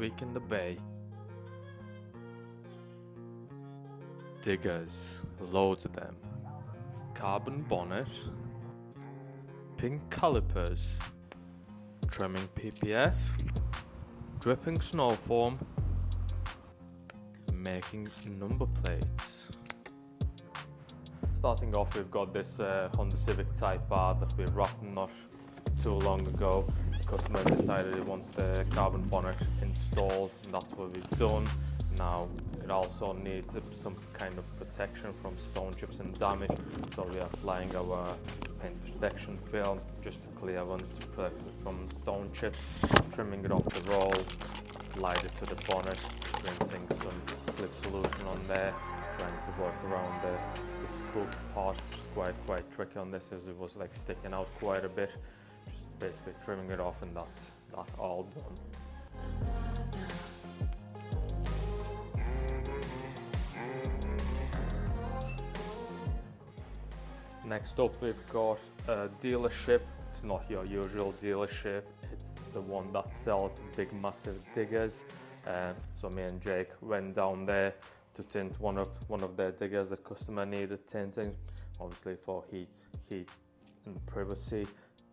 week in the bay. Diggers, loads of them. Carbon bonnet. Pink calipers. Trimming PPF. Dripping snow foam. Making number plates. Starting off, we've got this Honda Civic Type R that we wrapped not too long ago. The customer decided he wants the carbon bonnet installed, and that's what we've done. Now it also needs some kind of protection from stone chips and damage, so we are applying our paint protection film just to clear ones to protect it from stone chips, trimming it off the roll, applied it to the bonnet, rinsing some slip solution on there, trying to work around the scoop part, which is quite tricky on this as it was like sticking out quite a bit. Just basically trimming it off, and that's all done. Next up, we've got a dealership. It's not your usual dealership, it's the one that sells big massive diggers. So me and Jake went down there to tint one of their diggers. The customer needed tinting, obviously for heat and privacy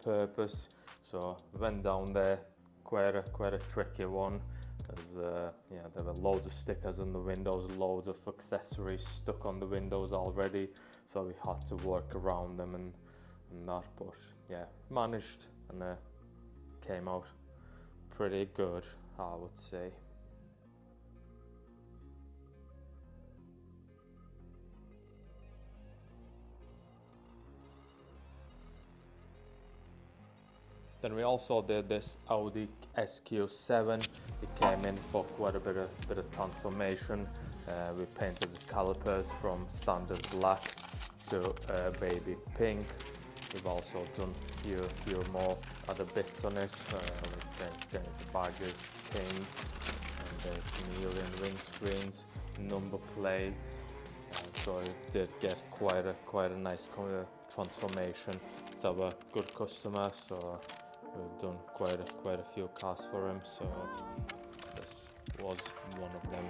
purpose. So we went down there, quite a tricky one, as there were loads of stickers on the windows, loads of accessories stuck on the windows already, so we had to work around them and that, but yeah, managed, and came out pretty good, I would say. Then we also did this Audi SQ7. It came in for quite a bit of transformation. We painted the calipers from standard black to baby pink. We've also done a few more other bits on it. We changed the badges, tints, and the chameleon windscreens, number plates. So it did get quite a nice transformation. It's our good customer, so we've done quite a few cars for him, so this was one of them.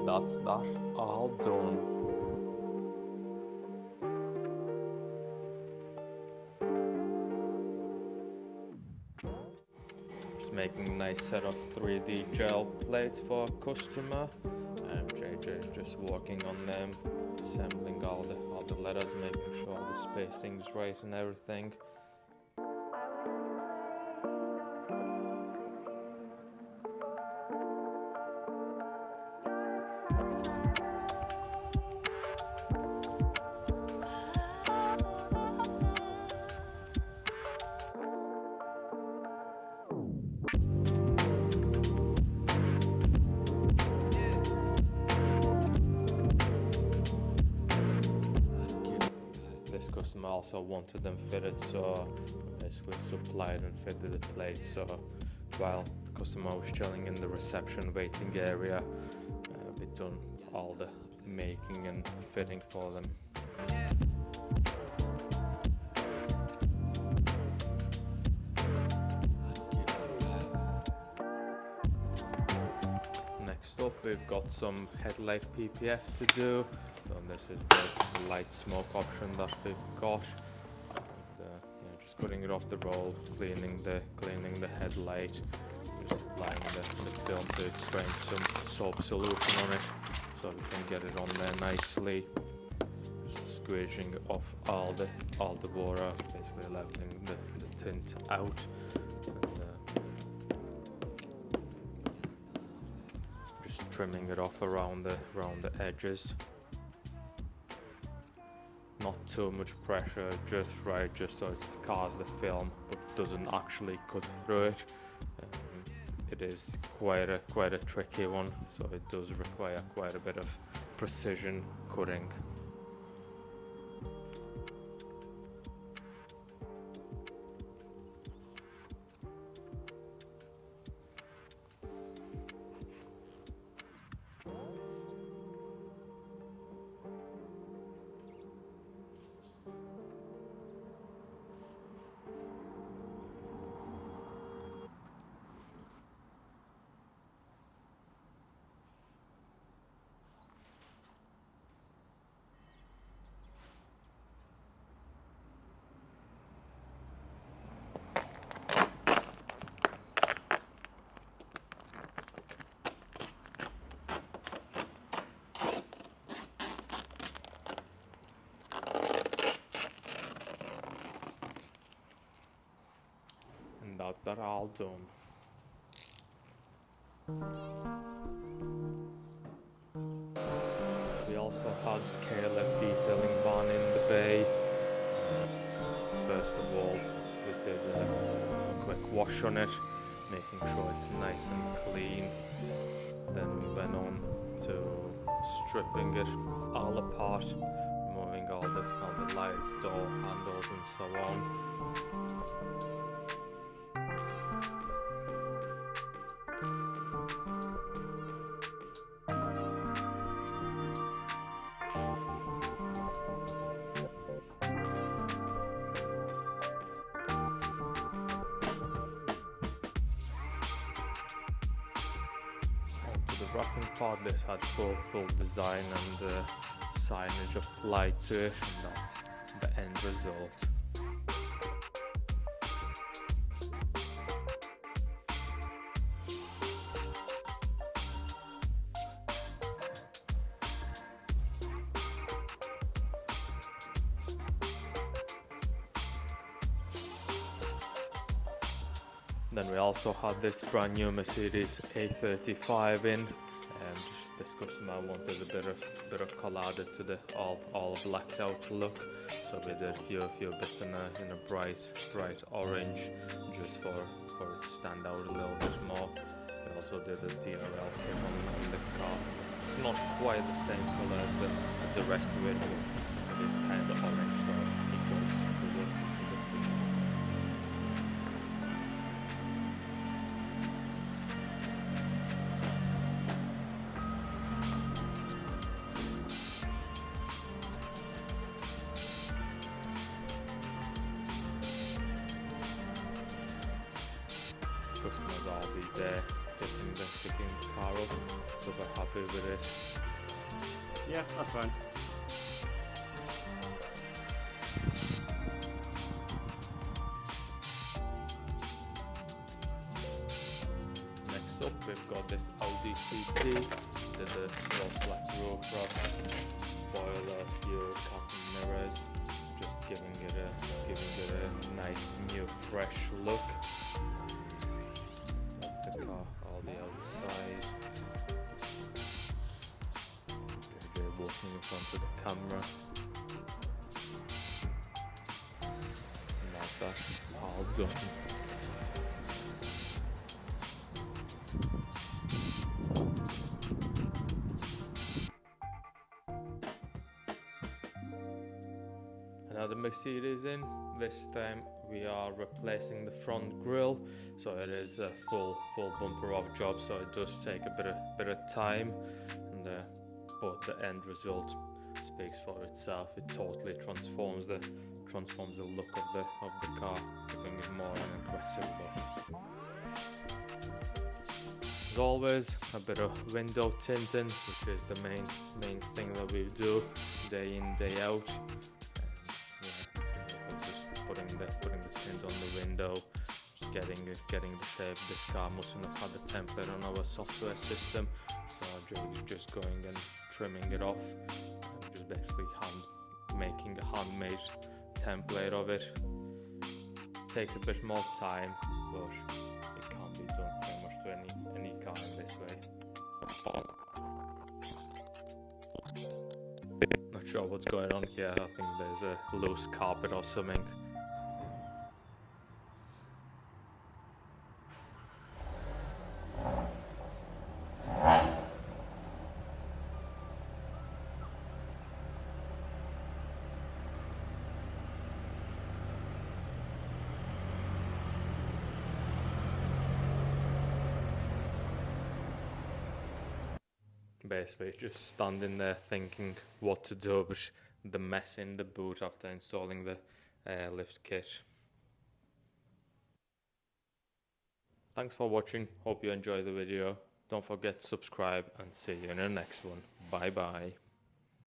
That's that all done. Just making a nice set of 3D gel plates for a customer, and JJ is just working on them, assembling all the letters, making sure the spacing's right and everything. This customer also wanted them fitted, so I basically supplied and fitted the plate. So while the customer was chilling in the reception waiting area. We've done all the making and fitting for them. Next up, we've got some headlight PPF to do. So this is the light smoke option that we've got. And, just cutting it off the roll, cleaning the headlight, just applying the film to it, spraying some soap solution on it so we can get it on there nicely. Just squeezing off all the water, basically leveling the tint out. Trimming it off around the edges. Not too much pressure, just right, just so it scars the film but doesn't actually cut through it. It is quite a tricky one, so it does require quite a bit of precision cutting. That's that all done. We also had KLF detailing van in the bay. First of all, we did a quick wash on it, making sure it's nice and clean. Then we went on to stripping it all apart, removing all the lights, door handles and so on. The wrapping part, this had full design and signage applied to it, and that's the end result. Then we also had this brand new Mercedes A35 in. Just this customer wanted a bit of colour added to the all blackout look, so we did a few bits in a bright orange, just for it to stand out a little bit more. We also did a DRL kit on the car. It's not quite the same colour as the rest of it, but it is kind of orange, so it goes with it. Customers will be there picking the car up, so we're happy with it. Yeah, that's fine. Next up, we've got this Audi TT. Did a small black roof rack, spoiler, fuel cap and mirrors, just giving it a nice new fresh look. That's the car, all the outside. They're walking in front of the camera. And that's all done. Another Mercedes in. This time we are replacing the front grille. So it is a full bumper off job, so it does take a bit of time, and but the end result speaks for itself. It totally transforms the look of the car, giving it more an aggressive look. As always, a bit of window tinting, which is the main thing that we do day in, day out. Just putting the tint on the window, just getting the shape. This car mustn't have had a template on our software system, so just going and trimming it off, just basically making a handmade template of it. Takes a bit more time, but it can be done pretty much to any car in this way. Not sure what's going on here. I think there's a loose carpet or something. Basically just standing there thinking what to do, but the mess in the boot after installing the lift kit. Thanks for watching, hope you enjoyed the video. Don't forget to subscribe and see you in the next one. Bye bye.